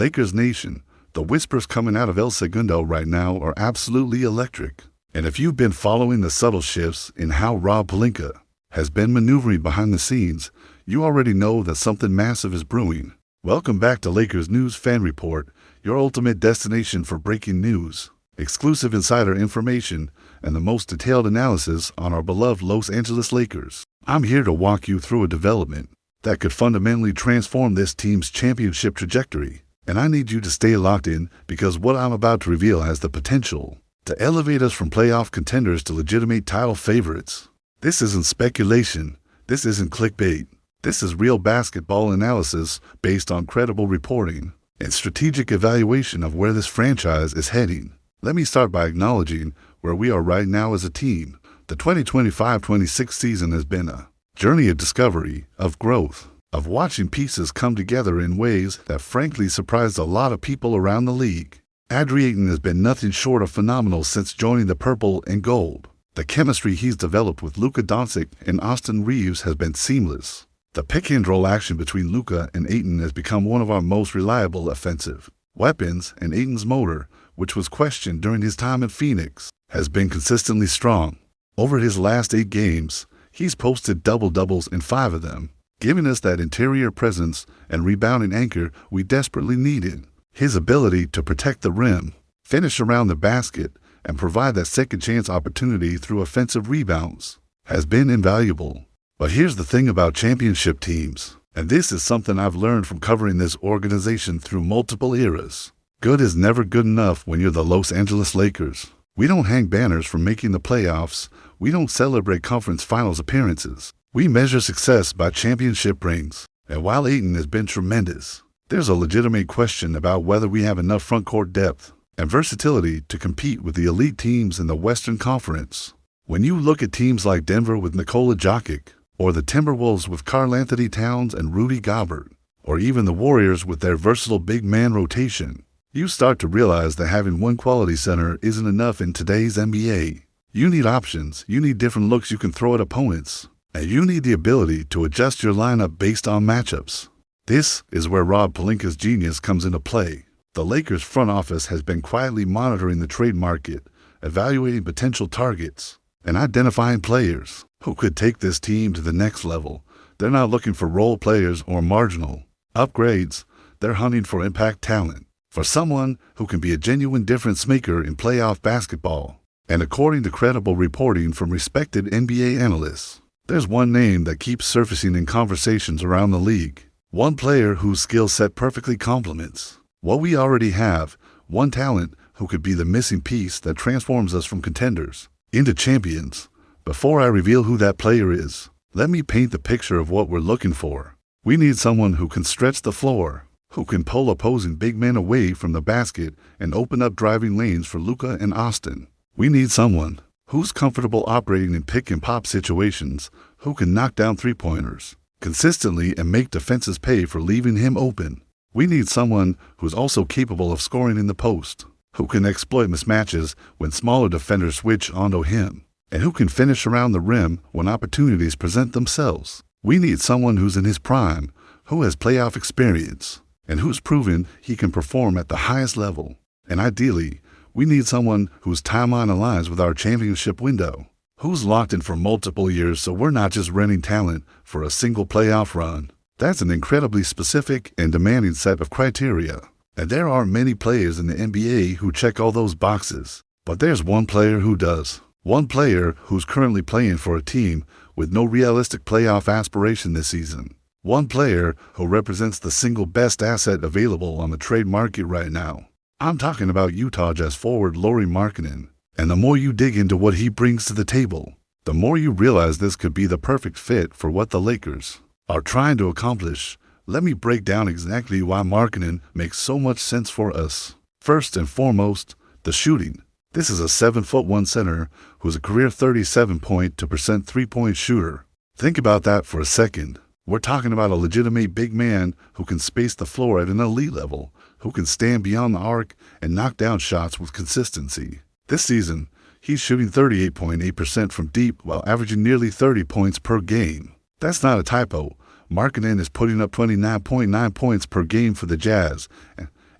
Lakers Nation, the whispers coming out of El Segundo right now are absolutely electric. And if you've been following the subtle shifts in how Rob Pelinka has been maneuvering behind the scenes, you already know that something massive is brewing. Welcome back to Lakers News Fan Report, your ultimate destination for breaking news, exclusive insider information, and the most detailed analysis on our beloved Los Angeles Lakers. I'm here to walk you through a development that could fundamentally transform this team's championship trajectory. And I need you to stay locked in because what I'm about to reveal has the potential to elevate us from playoff contenders to legitimate title favorites. This isn't speculation. This isn't clickbait. This is real basketball analysis based on credible reporting and strategic evaluation of where this franchise is heading. Let me start by acknowledging where we are right now as a team. The 2025-26 season has been a journey of discovery, of growth, of watching pieces come together in ways that frankly surprised a lot of people around the league. Adri Ayton has been nothing short of phenomenal since joining the Purple and Gold. The chemistry he's developed with Luka Doncic and Austin Reeves has been seamless. The pick-and-roll action between Luka and Ayton has become one of our most reliable offensive weapons, and Ayton's motor, which was questioned during his time in Phoenix, has been consistently strong. Over his last 8 games, he's posted double-doubles in 5 of them, giving us that interior presence and rebounding anchor we desperately needed. His ability to protect the rim, finish around the basket, and provide that second-chance opportunity through offensive rebounds has been invaluable. But here's the thing about championship teams, and this is something I've learned from covering this organization through multiple eras. Good is never good enough when you're the Los Angeles Lakers. We don't hang banners for making the playoffs. We don't celebrate conference finals appearances. We measure success by championship rings. And while Ayton has been tremendous, there's a legitimate question about whether we have enough front-court depth and versatility to compete with the elite teams in the Western Conference. When you look at teams like Denver with Nikola Jokic, or the Timberwolves with Karl-Anthony Towns and Rudy Gobert, or even the Warriors with their versatile big man rotation, you start to realize that having one quality center isn't enough in today's NBA. You need options, you need different looks you can throw at opponents, and you need the ability to adjust your lineup based on matchups. This is where Rob Pelinka's genius comes into play. The Lakers front office has been quietly monitoring the trade market, evaluating potential targets, and identifying players who could take this team to the next level. They're not looking for role players or marginal upgrades. They're hunting for impact talent, for someone who can be a genuine difference maker in playoff basketball. And according to credible reporting from respected NBA analysts, there's one name that keeps surfacing in conversations around the league. One player whose skill set perfectly complements what we already have. One talent who could be the missing piece that transforms us from contenders into champions. Before I reveal who that player is, let me paint the picture of what we're looking for. We need someone who can stretch the floor, who can pull opposing big men away from the basket and open up driving lanes for Luka and Austin. We need someone who's comfortable operating in pick-and-pop situations, who can knock down three-pointers consistently and make defenses pay for leaving him open. We need someone who's also capable of scoring in the post, who can exploit mismatches when smaller defenders switch onto him, and who can finish around the rim when opportunities present themselves. We need someone who's in his prime, who has playoff experience, and who's proven he can perform at the highest level. And ideally, we need someone whose timeline aligns with our championship window, who's locked in for multiple years so we're not just renting talent for a single playoff run. That's an incredibly specific and demanding set of criteria. And there aren't many players in the NBA who check all those boxes. But there's one player who does. One player who's currently playing for a team with no realistic playoff aspiration this season. One player who represents the single best asset available on the trade market right now. I'm talking about Utah Jazz forward Lauri Markkanen. And the more you dig into what he brings to the table, the more you realize this could be the perfect fit for what the Lakers are trying to accomplish. Let me break down exactly why Markkanen makes so much sense for us. First and foremost, the shooting. This is a 7'1" center who's a career 37% three-point shooter. Think about that for a second. We're talking about a legitimate big man who can space the floor at an elite level, who can stand beyond the arc and knock down shots with consistency. This season, he's shooting 38.8% from deep while averaging nearly 30 points per game. That's not a typo. Markkanen is putting up 29.9 points per game for the Jazz,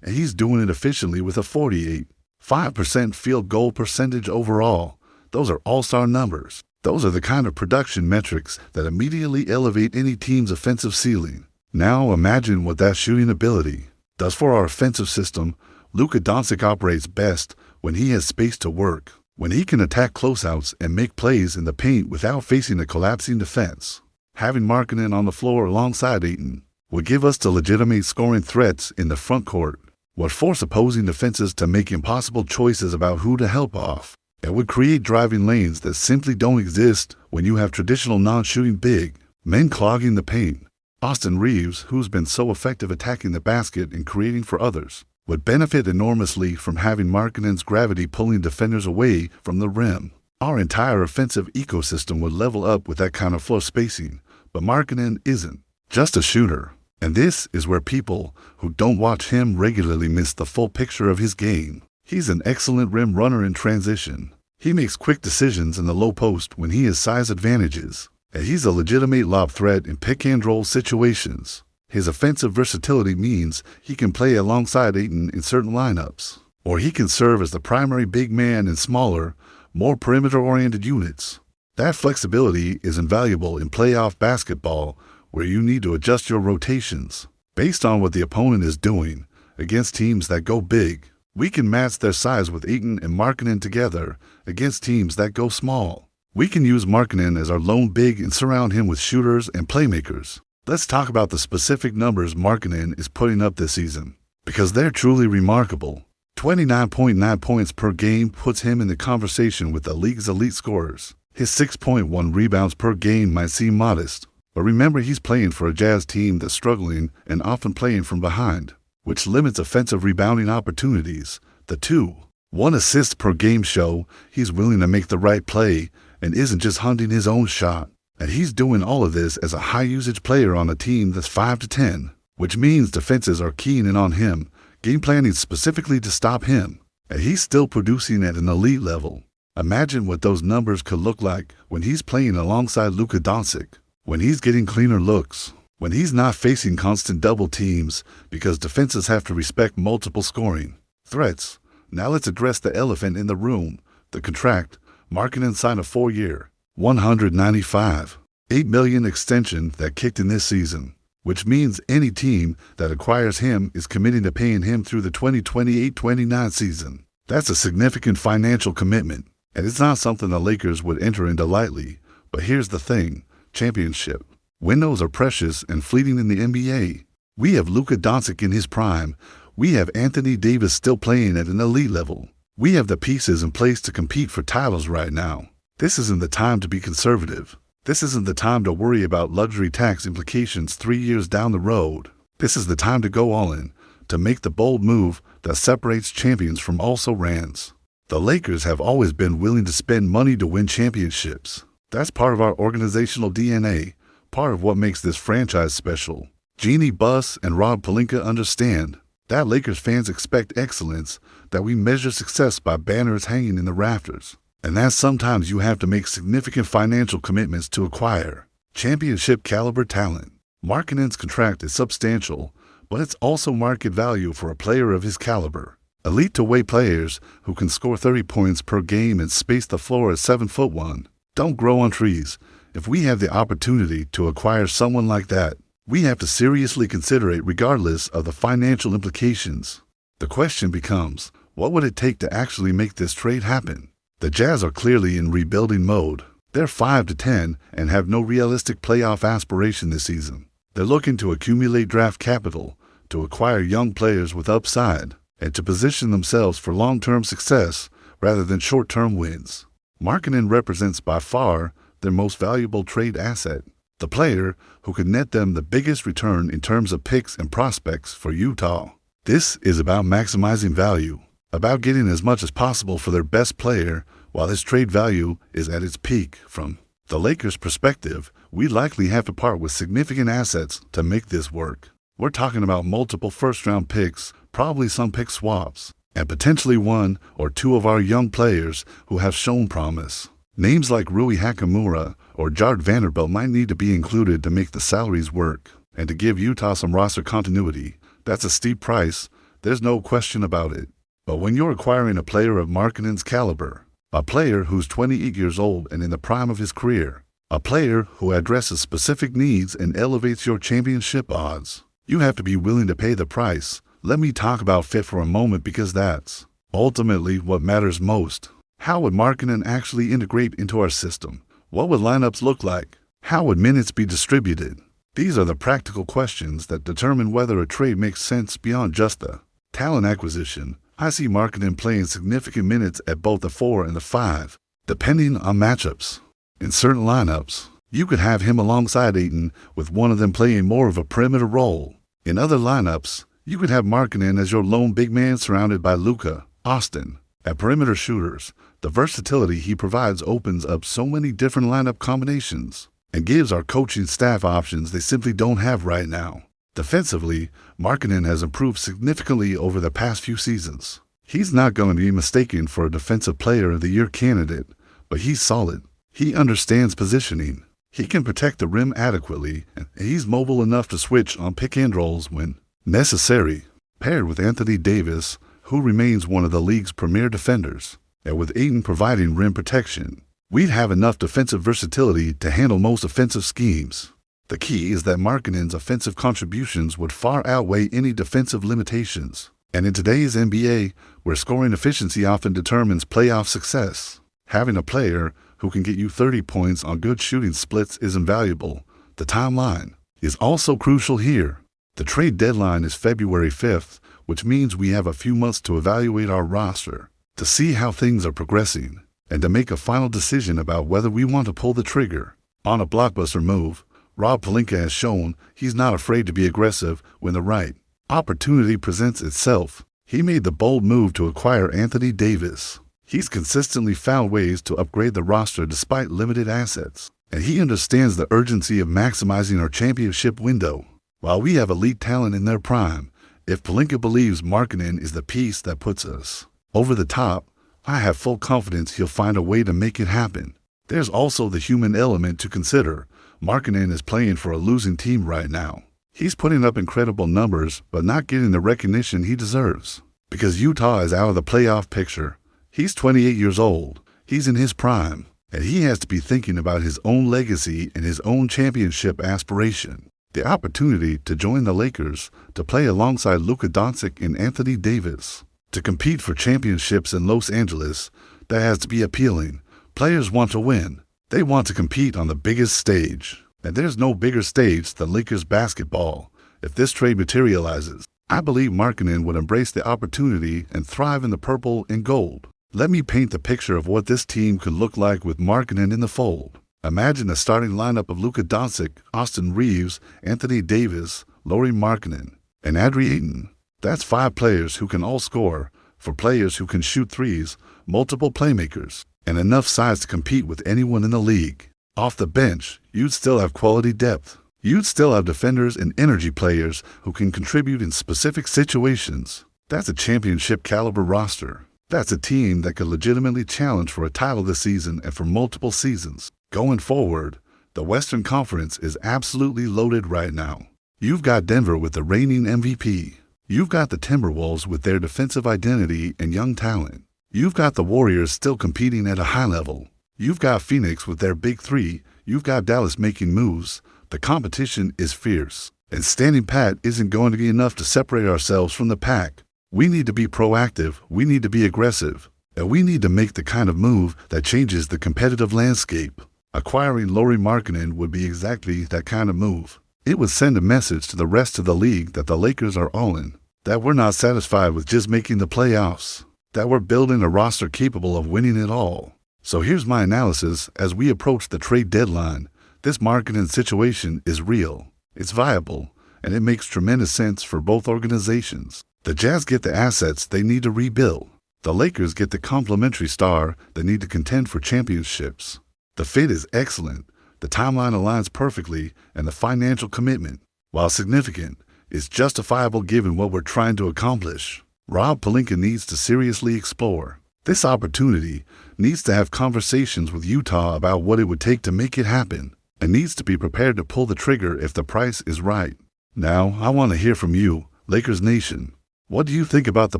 and he's doing it efficiently with a 48.5% field goal percentage overall. Those are all-star numbers. Those are the kind of production metrics that immediately elevate any team's offensive ceiling. Now imagine what that shooting ability does for our offensive system. Luka Doncic operates best when he has space to work, when he can attack closeouts and make plays in the paint without facing a collapsing defense. Having Markkanen on the floor alongside Ayton would give us the legitimate scoring threats in the front court, would force opposing defenses to make impossible choices about who to help off. It would create driving lanes that simply don't exist when you have traditional non-shooting big men clogging the paint. Austin Reeves, who's been so effective attacking the basket and creating for others, would benefit enormously from having Markkanen's gravity pulling defenders away from the rim. Our entire offensive ecosystem would level up with that kind of floor spacing, but Markkanen isn't just a shooter. And this is where people who don't watch him regularly miss the full picture of his game. He's an excellent rim runner in transition. He makes quick decisions in the low post when he has size advantages, and he's a legitimate lob threat in pick-and-roll situations. His offensive versatility means he can play alongside Ayton in certain lineups, or he can serve as the primary big man in smaller, more perimeter-oriented units. That flexibility is invaluable in playoff basketball, where you need to adjust your rotations based on what the opponent is doing. Against teams that go big, we can match their size with Ayton and Markkanen together. Against teams that go small, we can use Markkanen as our lone big and surround him with shooters and playmakers. Let's talk about the specific numbers Markkanen is putting up this season, because they're truly remarkable. 29.9 points per game puts him in the conversation with the league's elite scorers. His 6.1 rebounds per game might seem modest, but remember he's playing for a Jazz team that's struggling and often playing from behind, which limits offensive rebounding opportunities. The 2.1 assists per game show he's willing to make the right play and isn't just hunting his own shot. And he's doing all of this as a high-usage player on a team that's 5-10, which means defenses are keying in on him, game planning specifically to stop him, and he's still producing at an elite level. Imagine what those numbers could look like when he's playing alongside Luka Doncic, when he's getting cleaner looks, when he's not facing constant double teams because defenses have to respect multiple scoring threats. Now let's address the elephant in the room, the contract. Markkanen signed a 4-year, $195.8 million extension that kicked in this season, which means any team that acquires him is committing to paying him through the 2028-29 season. That's a significant financial commitment, and it's not something the Lakers would enter into lightly. But here's the thing, championship windows are precious and fleeting in the NBA. We have Luka Doncic in his prime. We have Anthony Davis still playing at an elite level. We have the pieces in place to compete for titles right now. This isn't the time to be conservative. This isn't the time to worry about luxury tax implications 3 years down the road. This is the time to go all in, to make the bold move that separates champions from also-rans. The Lakers have always been willing to spend money to win championships. That's part of our organizational DNA, part of what makes this franchise special. Jeannie Buss and Rob Pelinka understand that Lakers fans expect excellence, that we measure success by banners hanging in the rafters, and that sometimes you have to make significant financial commitments to acquire championship-caliber talent. Markkanen's contract is substantial, but it's also market value for a player of his caliber. Elite two-way players who can score 30 points per game and space the floor at 7'1" don't grow on trees. If we have the opportunity to acquire someone like that, we have to seriously consider it regardless of the financial implications. The question becomes, what would it take to actually make this trade happen? The Jazz are clearly in rebuilding mode. They're 5-10 and have no realistic playoff aspiration this season. They're looking to accumulate draft capital, to acquire young players with upside, and to position themselves for long-term success rather than short-term wins. Markkanen represents by far their most valuable trade asset, the player who could net them the biggest return in terms of picks and prospects for Utah. This is about maximizing value, about getting as much as possible for their best player while his trade value is at its peak. From the Lakers' perspective, we likely have to part with significant assets to make this work. We're talking about multiple first-round picks, probably some pick swaps, and potentially 1 or 2 of our young players who have shown promise. Names like Rui Hachimura or Jart Vanderbilt might need to be included to make the salaries work, and to give Utah some roster continuity. That's a steep price, There's no question about it. But when you're acquiring a player of Markkanen's caliber, a player who's 28 years old and in the prime of his career, a player who addresses specific needs and elevates your championship odds, you have to be willing to pay the price. Let me talk about fit for a moment because that's ultimately what matters most. How would Markkanen actually integrate into our system? What would lineups look like? How would minutes be distributed? These are the practical questions that determine whether a trade makes sense beyond just the talent acquisition. I see Markkanen playing significant minutes at both the 4 and the 5, depending on matchups. In certain lineups, you could have him alongside Ayton, with one of them playing more of a perimeter role. In other lineups, you could have Markkanen as your lone big man surrounded by Luka, Austin. At perimeter shooters, the versatility he provides opens up so many different lineup combinations and gives our coaching staff options they simply don't have right now. Defensively, Markkanen has improved significantly over the past few seasons. He's not going to be mistaken for a Defensive Player of the Year candidate, but he's solid. He understands positioning. He can protect the rim adequately, and he's mobile enough to switch on pick and rolls when necessary. Paired with Anthony Davis, who remains one of the league's premier defenders, and with Ayton providing rim protection, we'd have enough defensive versatility to handle most offensive schemes. The key is that Markkanen's offensive contributions would far outweigh any defensive limitations. And in today's NBA, where scoring efficiency often determines playoff success, having a player who can get you 30 points on good shooting splits is invaluable. The timeline is also crucial here. The trade deadline is February 5th, which means we have a few months to evaluate our roster, to see how things are progressing, and to make a final decision about whether we want to pull the trigger on a blockbuster move. Rob Pelinka has shown he's not afraid to be aggressive when the right opportunity presents itself. He made the bold move to acquire Anthony Davis. He's consistently found ways to upgrade the roster despite limited assets, and he understands the urgency of maximizing our championship window. While we have elite talent in their prime, if Pelinka believes Markkanen is the piece that puts us over the top, I have full confidence he'll find a way to make it happen. There's also the human element to consider. Markkanen is playing for a losing team right now. He's putting up incredible numbers, but not getting the recognition he deserves. Because Utah is out of the playoff picture. He's 28 years old. He's in his prime, and he has to be thinking about his own legacy and his own championship aspiration. The opportunity to join the Lakers, to play alongside Luka Doncic and Anthony Davis, to compete for championships in Los Angeles, that has to be appealing. Players want to win. They want to compete on the biggest stage. And there's no bigger stage than Lakers basketball. If this trade materializes, I believe Markkanen would embrace the opportunity and thrive in the purple and gold. Let me paint the picture of what this team could look like with Markkanen in the fold. Imagine a starting lineup of Luka Doncic, Austin Reeves, Anthony Davis, Lauri Markkanen, and Adri Ayton. That's 5 players who can all score, for players who can shoot threes, multiple playmakers, and enough size to compete with anyone in the league. Off the bench, you'd still have quality depth. You'd still have defenders and energy players who can contribute in specific situations. That's a championship caliber roster. That's a team that could legitimately challenge for a title this season and for multiple seasons. Going forward, the Western Conference is absolutely loaded right now. You've got Denver with the reigning MVP. You've got the Timberwolves with their defensive identity and young talent. You've got the Warriors still competing at a high level. You've got Phoenix with their big 3. You've got Dallas making moves. The competition is fierce, and standing pat isn't going to be enough to separate ourselves from the pack. We need to be proactive, we need to be aggressive, and we need to make the kind of move that changes the competitive landscape. Acquiring Lauri Markkanen would be exactly that kind of move. It would send a message to the rest of the league that the Lakers are all in, that we're not satisfied with just making the playoffs, that we're building a roster capable of winning it all. So here's my analysis as we approach the trade deadline. This Markkanen situation is real, it's viable, and it makes tremendous sense for both organizations. The Jazz get the assets they need to rebuild. The Lakers get the complementary star they need to contend for championships. The fit is excellent, the timeline aligns perfectly, and the financial commitment, while significant, is justifiable given what we're trying to accomplish. Rob Pelinka needs to seriously explore this opportunity, needs to have conversations with Utah about what it would take to make it happen, and needs to be prepared to pull the trigger if the price is right. Now, I want to hear from you, Lakers Nation. What do you think about the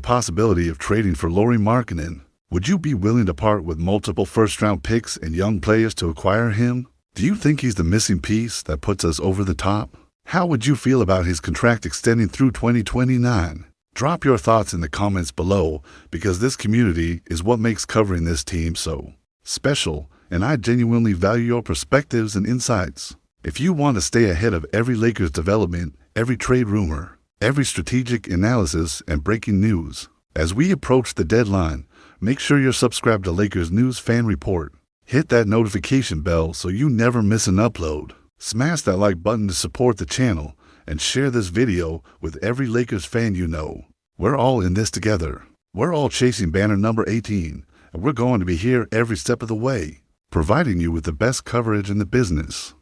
possibility of trading for Lauri Markkanen? Would you be willing to part with multiple first-round picks and young players to acquire him? Do you think he's the missing piece that puts us over the top? How would you feel about his contract extending through 2029? Drop your thoughts in the comments below, because this community is what makes covering this team so special, and I genuinely value your perspectives and insights. If you want to stay ahead of every Lakers development, every trade rumor, every strategic analysis, and breaking news, as we approach the deadline, make sure you're subscribed to Lakers News Fan Report. Hit that notification bell so you never miss an upload. Smash that like button to support the channel, and share this video with every Lakers fan you know. We're all in this together. We're all chasing banner number 18, and we're going to be here every step of the way, providing you with the best coverage in the business.